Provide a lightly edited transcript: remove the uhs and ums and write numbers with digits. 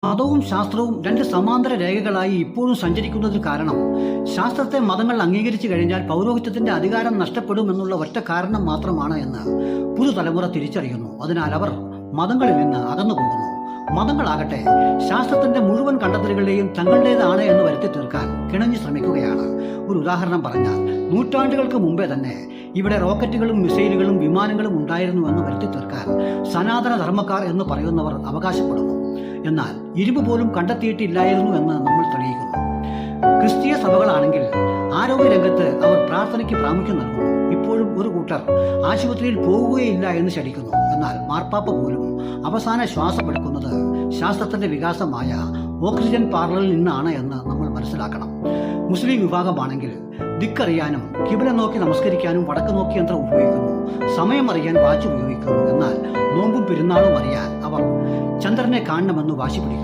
മതവും ശാസ്ത്രവും രണ്ട് സമാന്തര രേഖകളായി ഇപ്പോഴും സഞ്ചരിക്കുന്നതിന് കാരണം ശാസ്ത്രത്തെ മതങ്ങൾ അംഗീകരിച്ചു കഴിഞ്ഞാൽ പൗരോഹിത്യത്തിന്റെ അധികാരം നഷ്ടപ്പെടുമെന്നുള്ള ഒറ്റ കാരണം മാത്രമാണ് എന്ന് പുതുതലമുറ തിരിച്ചറിയുന്നു. അതിനാൽ അവർ മതങ്ങളിൽ നിന്ന് അകന്നു പോകുന്നു. മതങ്ങളാകട്ടെ ശാസ്ത്രത്തിന്റെ മുഴുവൻ കണ്ടെത്തലുകളെയും തങ്ങളുടേതാണ് എന്ന് വരുത്തി തീർക്കാൻ കിണഞ്ഞു ശ്രമിക്കുകയാണ്. ഒരു ഉദാഹരണം പറഞ്ഞാൽ, നൂറ്റാണ്ടുകൾക്ക് മുമ്പേ തന്നെ ഇവിടെ റോക്കറ്റുകളും മിസൈലുകളും വിമാനങ്ങളും ഉണ്ടായിരുന്നുവെന്ന് വരുത്തി തീർക്കാൻ സനാതന ധർമ്മക്കാർ എന്ന് പറയുന്നവർ അവകാശപ്പെടുന്നു. എന്നാൽ ഇരുമ്പ് പോലും കണ്ടെത്തിയിട്ടില്ലായിരുന്നു എന്ന് നമ്മൾ തെളിയിക്കുന്നു. ക്രിസ്തീയ സഭകളാണെങ്കിൽ ആരോഗ്യരംഗത്ത് അവർ പ്രാർത്ഥനയ്ക്ക് പ്രാമുഖ്യം നൽകുന്നു. ഇപ്പോഴും ഒരു കൂട്ടർ ആശുപത്രിയിൽ പോകുകയില്ല എന്ന് ശഠിക്കുന്നു. എന്നാൽ മാർപ്പാപ്പ പോലും അവസാന ശ്വാസമെടുക്കുന്നത് ശാസ്ത്രത്തിന്റെ വികാസമായ ഓക്സിജൻ പാർലറിൽ നിന്നാണ് എന്ന് നമ്മൾ മനസ്സിലാക്കണം. മുസ്ലിം വിഭാഗമാണെങ്കിൽ ദിക്കറിയാനും കിബില നോക്കി നമസ്കരിക്കാനും വടക്ക് നോക്കി യന്ത്രം ഉപയോഗിക്കുന്നു. സമയം അറിയാൻ വാച്ച് ഉപയോഗിക്കുന്നു. എന്നാൽ നോമ്പും പെരുന്നാളും അറിയാൻ അവർ ചന്ദ്രനെ കാണണമെന്ന് വാശി പിടിക്കുന്നു.